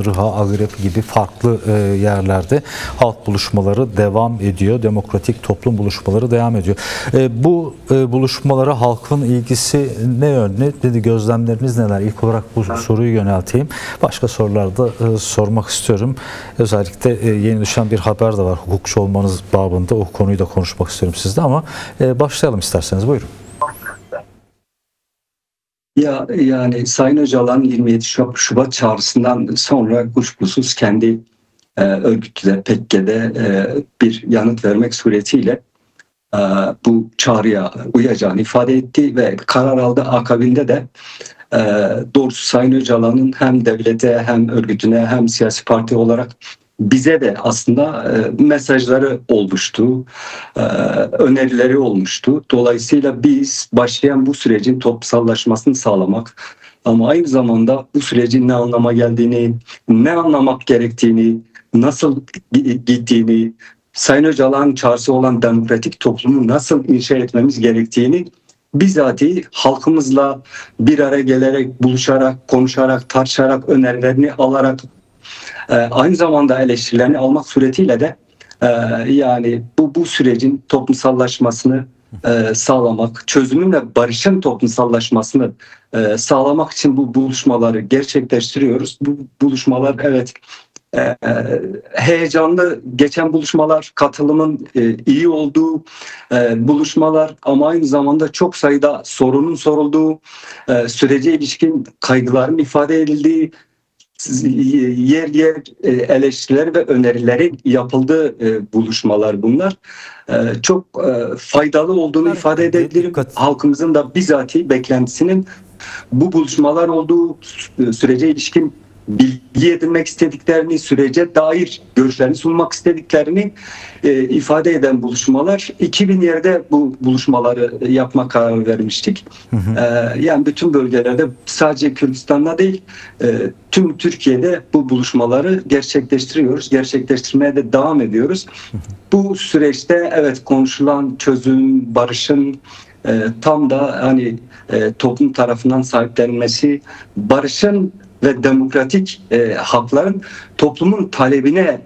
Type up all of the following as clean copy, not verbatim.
Rıha, Agrep gibi farklı yerlerde halk buluşmaları devam ediyor. Demokratik toplum buluşmaları devam ediyor. Bu buluşmalara halkın ilgisi ne yönde? Gözlemleriniz neler? İlk olarak bu soruyu yönelteyim. Başka sorular da sormak istiyorum. Özellikle yeni düşen bir haber de var. Hukukçu olmanız babında o konuyu da konuşmak istiyorum sizle ama başlayalım isterseniz. Buyurun. Yani Sayın Öcalan 27 Şubat çağrısından sonra kuşkusuz kendi örgütü PKK'de bir yanıt vermek suretiyle bu çağrıya uyacağını ifade etti ve karar aldı. Akabinde de doğrusu Sayın Öcalan'ın hem devlete hem örgütüne hem siyasi parti olarak bize de aslında mesajları olmuştu, önerileri olmuştu. Dolayısıyla biz başlayan bu sürecin toplumsallaşmasını sağlamak ama aynı zamanda bu sürecin ne anlama geldiğini, ne anlamak gerektiğini, nasıl gittiğini, Sayın Öcalan çağrısı olan demokratik toplumu nasıl inşa etmemiz gerektiğini bizatihi halkımızla bir araya gelerek, buluşarak, konuşarak, tartışarak, önerilerini alarak aynı zamanda eleştirilerini almak suretiyle de yani bu sürecin toplumsallaşmasını sağlamak, çözümün ve barışın toplumsallaşmasını sağlamak için bu buluşmaları gerçekleştiriyoruz. Bu buluşmalar evet heyecanlı geçen buluşmalar, katılımın iyi olduğu buluşmalar ama aynı zamanda çok sayıda sorunun sorulduğu, sürece ilişkin kaygıların ifade edildiği, yer yer eleştiriler ve önerilerin yapıldığı buluşmalar bunlar. Çok faydalı olduğunu ifade edebilirim. Halkımızın da bizatihi beklentisinin bu buluşmalar olduğu, sürece ilişkin bilgi edinmek istediklerini, sürece dair görüşlerini sunmak istediklerini ifade eden buluşmalar. 2000 yerde bu buluşmaları yapma kararı vermiştik. Yani bütün bölgelerde, sadece Kürdistan'da değil, tüm Türkiye'de bu buluşmaları gerçekleştiriyoruz. Gerçekleştirmeye de devam ediyoruz. Bu süreçte evet konuşulan çözüm, barışın tam da hani toplum tarafından sahiplenilmesi, barışın ve demokratik hakların toplumun talebine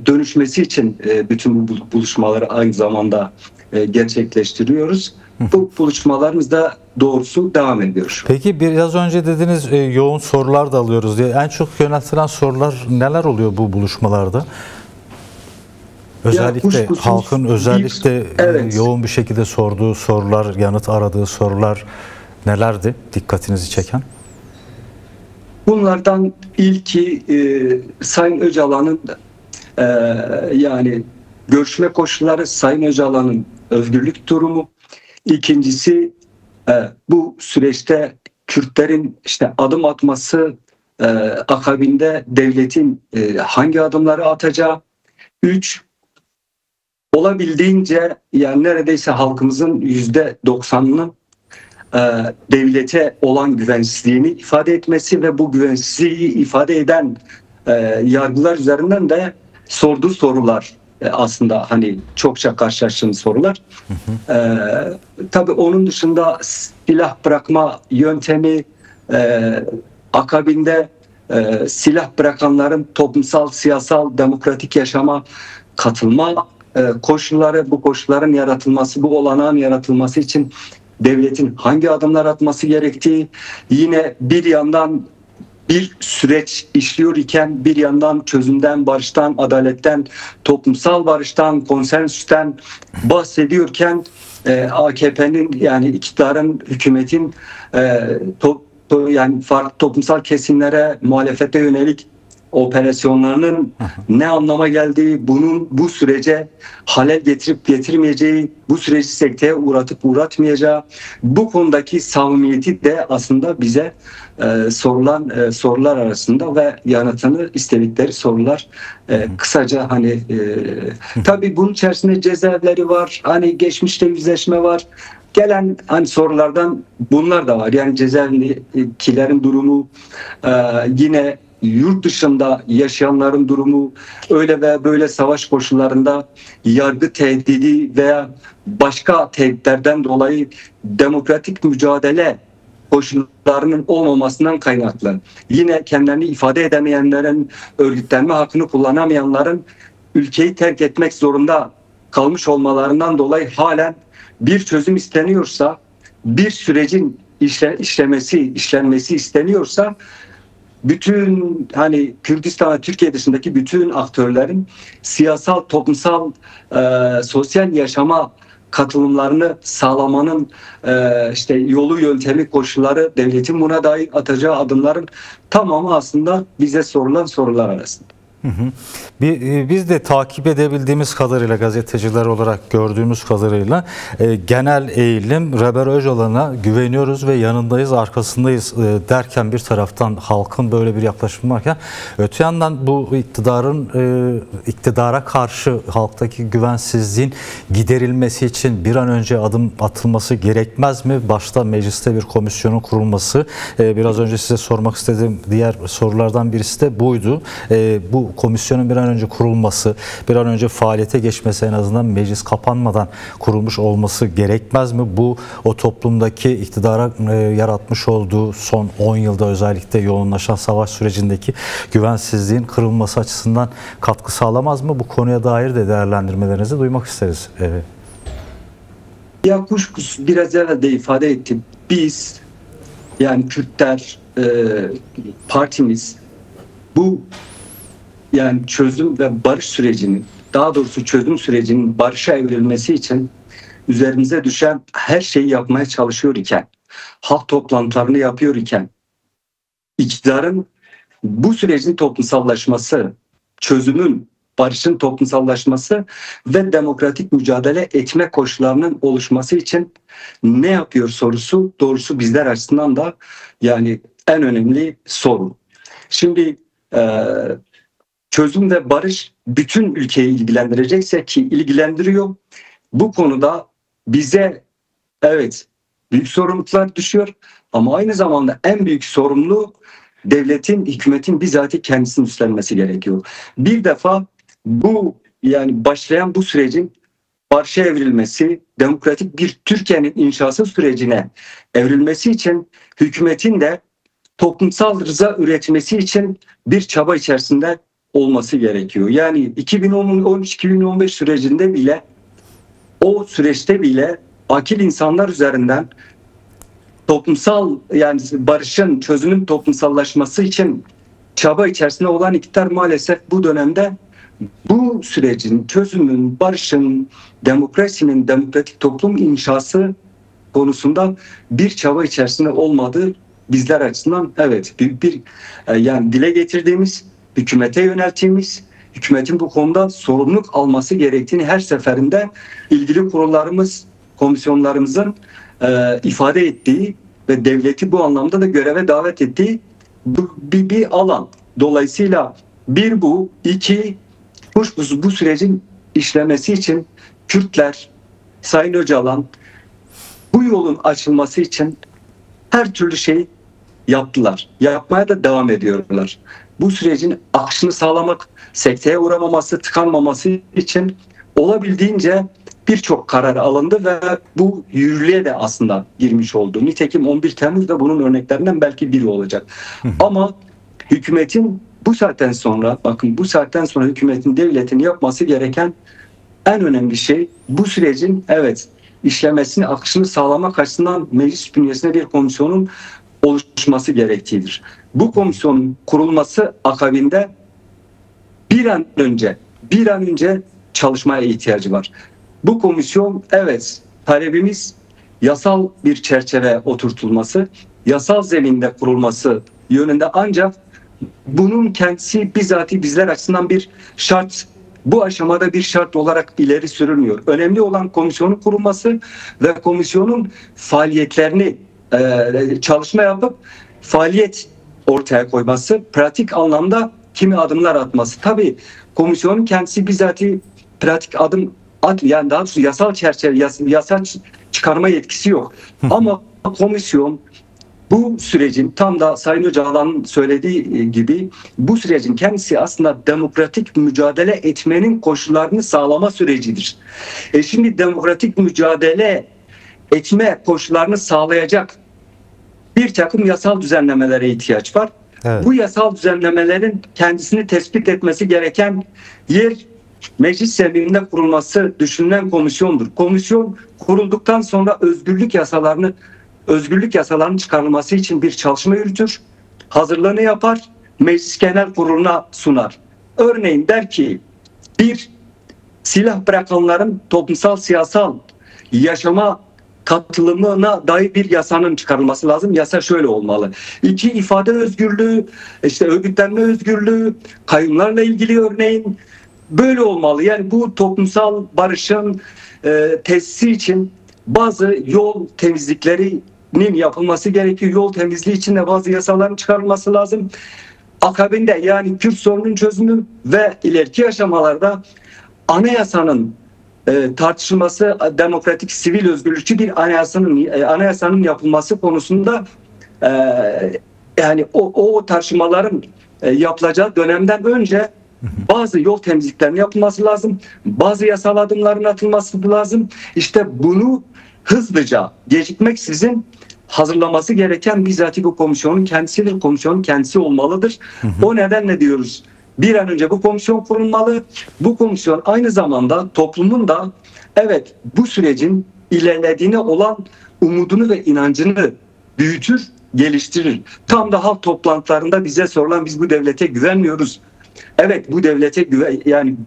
dönüşmesi için bütün bu buluşmaları aynı zamanda gerçekleştiriyoruz. Bu buluşmalarımız da doğrusu devam ediyor. Peki biraz önce dediniz yoğun sorular da alıyoruz diye. En çok yöneltilen sorular neler oluyor bu buluşmalarda? Özellikle halkın evet, yoğun bir şekilde sorduğu sorular, yanıt aradığı sorular nelerdi dikkatinizi çeken? Bunlardan ilki Sayın Öcalan'ın yani görüşme koşulları, Sayın Öcalan'ın özgürlük durumu. İkincisi bu süreçte Kürtlerin işte adım atması, akabinde devletin hangi adımları atacağı. 3, olabildiğince yani neredeyse halkımızın %90'ının devlete olan güvensizliğini ifade etmesi ve bu güvensizliği ifade eden yargılar üzerinden de sorduğu sorular aslında hani çokça karşılaştığımız sorular. Tabii onun dışında silah bırakma yöntemi, akabinde silah bırakanların toplumsal, siyasal, demokratik yaşama katılma koşulları, bu koşulların yaratılması, bu olanağın yaratılması için devletin hangi adımlar atması gerektiği, yine bir yandan bir süreç işliyor iken bir yandan çözümden, barıştan, adaletten, toplumsal barıştan, konsensüsten bahsediyorken AKP'nin yani iktidarın, hükümetin yani farklı toplumsal kesimlere muhalefete yönelik operasyonlarının ne anlama geldiği, bunun bu sürece halel getirip getirmeyeceği, bu süreci sekteye uğratıp uğratmayacağı, bu konudaki samimiyeti de aslında bize sorulan sorular arasında ve yanıtını istedikleri sorular. Kısaca hani tabii bunun içerisinde cezaevleri var, hani geçmişte yüzleşme var. Gelen hani sorulardan bunlar da var. Yani cezaevindekilerin durumu, yine yurt dışında yaşayanların durumu, öyle veya böyle savaş koşullarında yargı tehdidi veya başka tehditlerden dolayı demokratik mücadele koşullarının olmamasından kaynaklı. Yine kendilerini ifade edemeyenlerin, örgütlenme hakkını kullanamayanların ülkeyi terk etmek zorunda kalmış olmalarından dolayı halen bir çözüm isteniyorsa, bir sürecin işlenmesi isteniyorsa, bütün hani Kürdistan ve Türkiye dışındaki bütün aktörlerin siyasal, toplumsal, sosyal yaşama katılımlarını sağlamanın işte yolu, yöntemi, koşulları, devletin buna dair atacağı adımların tamamı aslında bize sorulan sorular arasında. Biz de takip edebildiğimiz kadarıyla, gazeteciler olarak gördüğümüz kadarıyla genel eğilim Reber Öcalan'a güveniyoruz ve yanındayız, arkasındayız derken bir taraftan halkın böyle bir yaklaşımı varken, öte yandan bu iktidara karşı halktaki güvensizliğin giderilmesi için bir an önce adım atılması gerekmez mi? Başta mecliste bir komisyonun kurulması, biraz önce size sormak istediğim diğer sorulardan birisi de buydu. Bu komisyonun bir an önce kurulması, bir an önce faaliyete geçmesi, en azından meclis kapanmadan kurulmuş olması gerekmez mi? Bu o toplumdaki iktidara yaratmış olduğu son 10 yılda özellikle yoğunlaşan savaş sürecindeki güvensizliğin kırılması açısından katkı sağlamaz mı? Bu konuya dair de değerlendirmelerinizi duymak isteriz. Ya kuşkusuz biraz evvel de ifade ettim. Biz yani Kürtler partimiz bu yani çözüm ve barış sürecinin, daha doğrusu çözüm sürecinin barışa evrilmesi için üzerimize düşen her şeyi yapmaya çalışıyor iken, halk toplantılarını yapıyor iken, iktidarın bu sürecin toplumsallaşması, çözümün, barışın toplumsallaşması ve demokratik mücadele etme koşullarının oluşması için ne yapıyor sorusu doğrusu bizler açısından da yani en önemli soru. Şimdi çözüm ve barış bütün ülkeyi ilgilendirecekse ki ilgilendiriyor. Bu konuda bize evet büyük sorumluluklar düşüyor ama aynı zamanda en büyük sorumluluğu devletin, hükümetin bizatihi kendisini üstlenmesi gerekiyor. Bir defa bu yani başlayan bu sürecin barışa evrilmesi, demokratik bir Türkiye'nin inşası sürecine evrilmesi için hükümetin de toplumsal rıza üretmesi için bir çaba içerisinde olması gerekiyor. Yani 2013-2015 sürecinde bile, o süreçte bile akil insanlar üzerinden toplumsal yani barışın, çözümün toplumsallaşması için çaba içerisinde olan iktidar maalesef bu dönemde bu sürecin, çözümün, barışın, demokrasinin, demokratik toplum inşası konusunda bir çaba içerisinde olmadığı bizler açısından evet büyük bir yani dile getirdiğimiz, hükümete yönelttiğimiz, hükümetin bu konuda sorumluluk alması gerektiğini her seferinde ilgili kurullarımız, komisyonlarımızın ifade ettiği ve devleti bu anlamda da göreve davet ettiği bir alan. Dolayısıyla bir bu, iki kuşkusuz bu sürecin işlemesi için Kürtler, Sayın Öcalan bu yolun açılması için her türlü şeyi yaptılar. Yapmaya da devam ediyorlar. Bu sürecin akışını sağlamak, sekteye uğramaması, tıkanmaması için olabildiğince birçok karar alındı ve bu yürürlüğe de aslında girmiş oldu. Nitekim 11 Temmuz da bunun örneklerinden belki biri olacak. Ama hükümetin bu saatten sonra, bakın bu saatten sonra hükümetin, devletin yapması gereken en önemli şey bu sürecin evet işlemesini, akışını sağlamak açısından meclis bünyesinde bir komisyonun oluşması gerektiğidir. Bu komisyonun kurulması akabinde bir an önce çalışmaya ihtiyacı var. Bu komisyon evet talebimiz yasal bir çerçeve oturtulması, yasal zeminde kurulması yönünde ancak bunun kendisi bizatihi bizler açısından bir şart, bu aşamada bir şart olarak ileri sürülmüyor. Önemli olan komisyonun kurulması ve komisyonun faaliyetlerini çalışma yapıp faaliyet ortaya koyması, pratik anlamda kimi adımlar atması. Tabii komisyonun kendisi bizatihi pratik adım yani daha doğrusu yasal çerçeve, yasal çıkarma yetkisi yok. Ama komisyon bu sürecin tam da Sayın Öcalan'ın söylediği gibi bu sürecin kendisi aslında demokratik mücadele etmenin koşullarını sağlama sürecidir. Şimdi demokratik mücadele etme koşullarını sağlayacak bir takım yasal düzenlemelere ihtiyaç var. Evet. Bu yasal düzenlemelerin kendisini tespit etmesi gereken yer meclis zemininde kurulması düşünülen komisyondur. Komisyon kurulduktan sonra özgürlük yasalarının çıkarılması için bir çalışma yürütür, hazırlığını yapar, Meclis Genel Kurulu'na sunar. Örneğin der ki, bir, silah bırakanların toplumsal siyasal yaşama katılımına dair bir yasanın çıkarılması lazım. Yasa şöyle olmalı. 2, ifade özgürlüğü, örgütlenme özgürlüğü, kayyumlarla ilgili örneğin böyle olmalı. Yani bu toplumsal barışın tesisi için bazı yol temizliklerinin yapılması gerekiyor. Yol temizliği için de bazı yasaların çıkarılması lazım. Akabinde yani Kürt sorunun çözümü ve ileriki aşamalarda anayasanın tartışılması, demokratik, sivil, özgürlükçü bir anayasanın yapılması konusunda yani o tartışmaların yapılacağı dönemden önce bazı yol temizliklerinin yapılması lazım. Bazı yasal adımların atılması lazım. İşte bunu hızlıca, gecikmeksizin hazırlaması gereken bizzat bu komisyonun kendisidir. Komisyonun kendisi olmalıdır. O nedenle diyoruz, bir an önce bu komisyon kurulmalı. Bu komisyon aynı zamanda toplumun da evet bu sürecin ilerlediğine olan umudunu ve inancını büyütür, geliştirir. Tam da halk toplantılarında bize sorulan, biz bu devlete güvenmiyoruz. Evet, bu devlete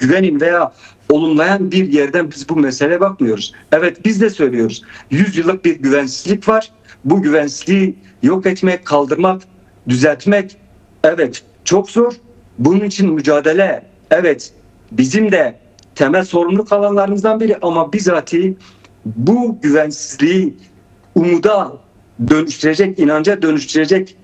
güvenin veya olumlayan bir yerden biz bu meseleye bakmıyoruz. Evet, biz de söylüyoruz. 100 yıllık bir güvensizlik var. Bu güvensizliği yok etmek, kaldırmak, düzeltmek evet çok zor. Bunun için mücadele evet bizim de temel sorumluluk alanlarımızdan biri, ama bizatihi bu güvensizliği umuda dönüştürecek, inanca dönüştürecek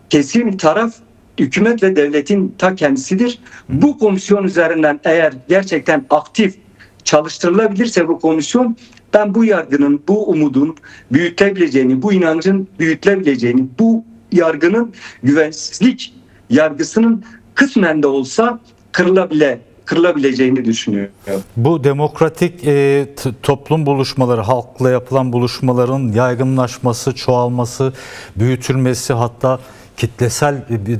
kesim taraf hükümet ve devletin ta kendisidir. Bu komisyon üzerinden eğer gerçekten aktif çalıştırılabilirse bu komisyon, ben bu yargının, bu umudun büyütülebileceğini, bu inancın büyütülebileceğini, bu yargının güvensizlik yargısının kısmen de olsa kırılabileceğini düşünüyorum. Bu demokratik toplum buluşmaları, halkla yapılan buluşmaların yaygınlaşması, çoğalması, büyütülmesi, hatta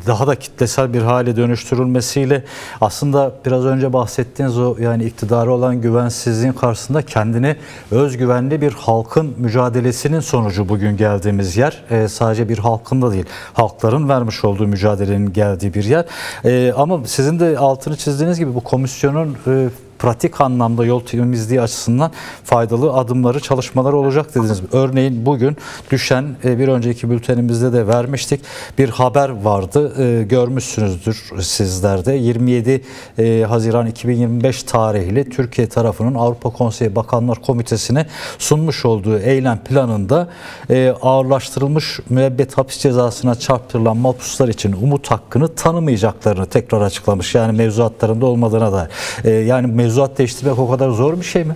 daha da kitlesel bir hale dönüştürülmesiyle aslında biraz önce bahsettiğiniz o yani iktidarı olan güvensizliğin karşısında kendini özgüvenli bir halkın mücadelesinin sonucu bugün geldiğimiz yer. Sadece bir halkın da değil, halkların vermiş olduğu mücadelenin geldiği bir yer. Ama sizin de altını çizdiğiniz gibi bu komisyonun pratik anlamda yol temizliği açısından faydalı adımları, çalışmaları olacak dediniz. Örneğin bugün düşen, bir önceki bültenimizde de vermiştik, bir haber vardı. Görmüşsünüzdür sizler de. 27 Haziran 2025 tarihli Türkiye tarafının Avrupa Konseyi Bakanlar Komitesi'ne sunmuş olduğu eylem planında ağırlaştırılmış müebbet hapis cezasına çarptırılan mahpuslar için umut hakkını tanımayacaklarını tekrar açıklamış. Yani mevzuatlarında olmadığına dair. Yani mevzuat değiştirmek o kadar zor bir şey mi?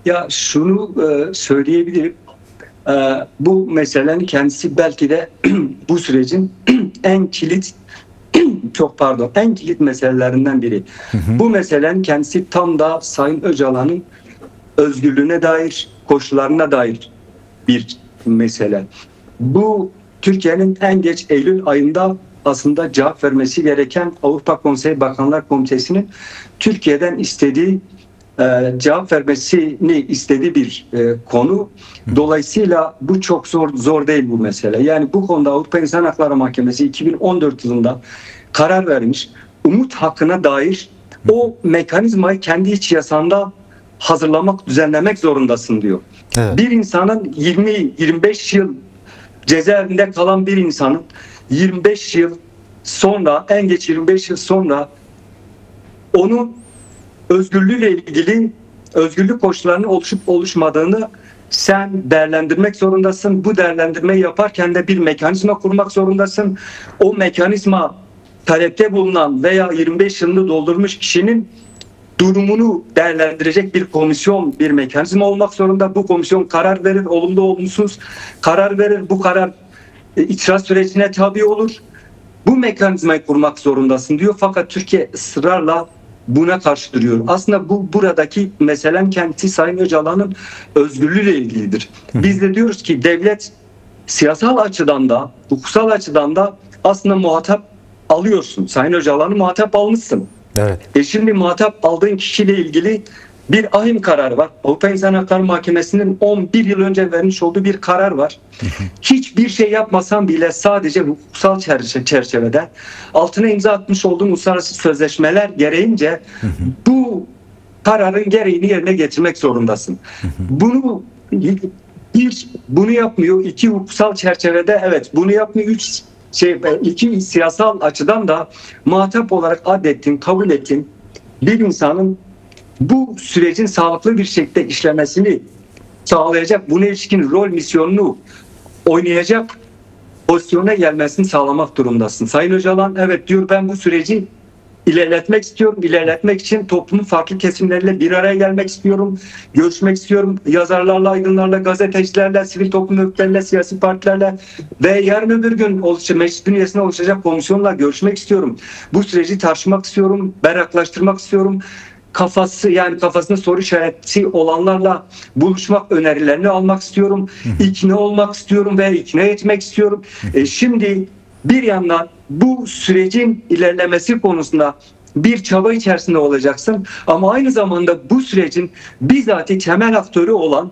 Ya şunu söyleyebilirim. Bu meselenin kendisi belki de bu sürecin en kilit meselelerinden biri. Bu meselenin kendisi tam da Sayın Öcalan'ın özgürlüğüne dair, koşullarına dair bir mesele. Bu Türkiye'nin en geç Eylül ayında aslında cevap vermesi gereken Avrupa Konseyi Bakanlar Komitesi'nin Türkiye'den cevap vermesini istediği bir konu. Dolayısıyla bu çok zor değil bu mesele. Yani bu konuda Avrupa İnsan Hakları Mahkemesi 2014 yılında karar vermiş. Umut hakkına dair o mekanizmayı kendi iç yasanda hazırlamak, düzenlemek zorundasın diyor. Evet. Bir insanın 20-25 yıl cezaevinde kalan bir insanın 25 yıl sonra, en geç 25 yıl sonra onun özgürlüğüyle ilgili özgürlük koşullarının oluşup oluşmadığını sen değerlendirmek zorundasın. Bu değerlendirmeyi yaparken de bir mekanizma kurmak zorundasın. O mekanizma talepte bulunan veya 25 yılını doldurmuş kişinin durumunu değerlendirecek bir komisyon, bir mekanizma olmak zorunda. Bu komisyon karar verir, olumlu olumsuz karar verir. Bu karar icra sürecine tabi olur. Bu mekanizmayı kurmak zorundasın diyor. Fakat Türkiye ısrarla buna karşı duruyor. Aslında buradaki meselen kendisi Sayın Öcalan'ın özgürlüğüyle ilgilidir. Biz de diyoruz ki devlet siyasal açıdan da, hukuksal açıdan da aslında muhatap alıyorsun. Sayın Öcalan'ı muhatap almışsın. Evet. Şimdi muhatap aldığın kişiyle ilgili bir ahim kararı var. Avrupa İnsan Hakları Mahkemesi'nin 11 yıl önce vermiş olduğu bir karar var. Hiçbir şey yapmasan bile sadece hukuksal çerçevede altına imza atmış olduğun uluslararası sözleşmeler gereğince bu kararın gereğini yerine getirmek zorundasın. Bunu yapmıyor. İki, hukuksal çerçevede evet bunu yapmıyor. İki, siyasal açıdan da muhatap olarak adettin, kabul ettin. Bir insanın bu sürecin sağlıklı bir şekilde işlemesini sağlayacak, buna ilişkin rol misyonunu oynayacak pozisyona gelmesini sağlamak durumdasın. Sayın Öcalan evet diyor, ben bu süreci ilerletmek istiyorum. İlerletmek için toplumun farklı kesimleriyle bir araya gelmek istiyorum. Görüşmek istiyorum. Yazarlarla, aydınlarla, gazetecilerle, sivil toplum örgütleriyle, siyasi partilerle ve yarın öbür gün meclis bünyesinde oluşacak komisyonla görüşmek istiyorum. Bu süreci tartışmak istiyorum. Berraklaştırmak istiyorum. Kafasında soru işareti olanlarla buluşmak, önerilerini almak istiyorum. İkna olmak istiyorum ve ikna etmek istiyorum. Şimdi bir yandan bu sürecin ilerlemesi konusunda bir çaba içerisinde olacaksın ama aynı zamanda bu sürecin bizatihi temel aktörü olan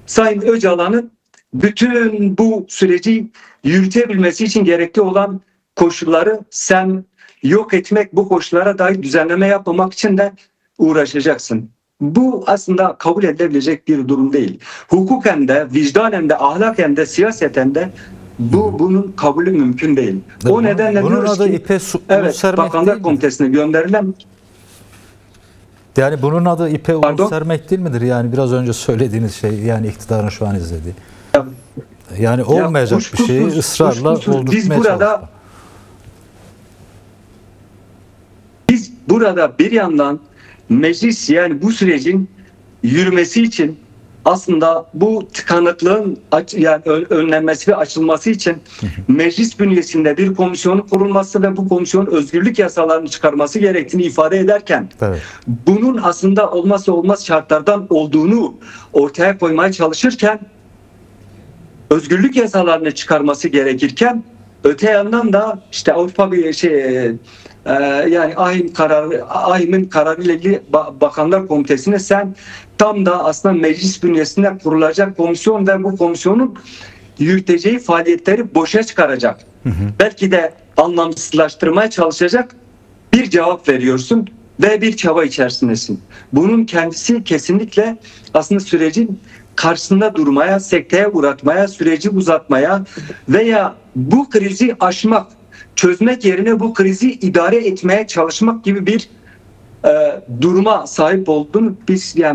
Sayın Öcalan'ın bütün bu süreci yürütebilmesi için gerekli olan koşulları sen yok etmek, bu koşullara dair düzenleme yapmamak için de uğraşacaksın. Bu aslında kabul edilebilecek bir durum değil. Hukuken de, vicdanen de, ahlaken de, siyaseten de bunun kabulü mümkün değil. O nedenle bunun diyoruz adı ki ipe Bakanlar Komitesi'ne gönderilen, yani bunun adı ipe Pardon? sermek değil midir? Yani biraz önce söylediğiniz şey, yani iktidarın şu an izlediği. Yani olmayacak bir şeyi ısrarla oldurtmaya Biz burada bir yandan meclis, yani bu sürecin yürümesi için aslında bu tıkanıklığın önlenmesi ve açılması için meclis bünyesinde bir komisyonun kurulması ve bu komisyonun özgürlük yasalarını çıkarması gerektiğini ifade ederken bunun aslında olmazsa olmaz şartlardan olduğunu ortaya koymaya çalışırken, özgürlük yasalarını çıkarması gerekirken öte yandan da işte Avrupa yani AİHM'in kararı ile ilgili Bakanlar Komitesi'ne sen tam da aslında meclis bünyesinde kurulacak komisyon ve bu komisyonun yürüteceği faaliyetleri boşa çıkaracak. Belki de anlamsızlaştırmaya çalışacak bir cevap veriyorsun ve bir çaba içerisindesin. Bunun kendisi kesinlikle aslında sürecin karşısında durmaya, sekteye uğratmaya, süreci uzatmaya veya bu krizi aşmak, çözmek yerine bu krizi idare etmeye çalışmak gibi bir duruma sahip olduğunu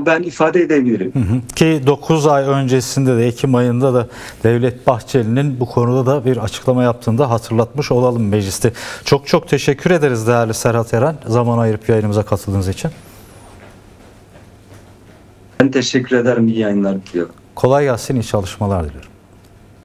ben ifade edebilirim. Ki 9 ay öncesinde de, Ekim ayında da Devlet Bahçeli'nin bu konuda da bir açıklama yaptığını da hatırlatmış olalım mecliste. Çok çok teşekkür ederiz değerli Serhat Eren, zaman ayırıp yayınımıza katıldığınız için. Ben teşekkür ederim. İyi yayınlar diliyorum. Kolay gelsin, iyi çalışmalar diliyorum.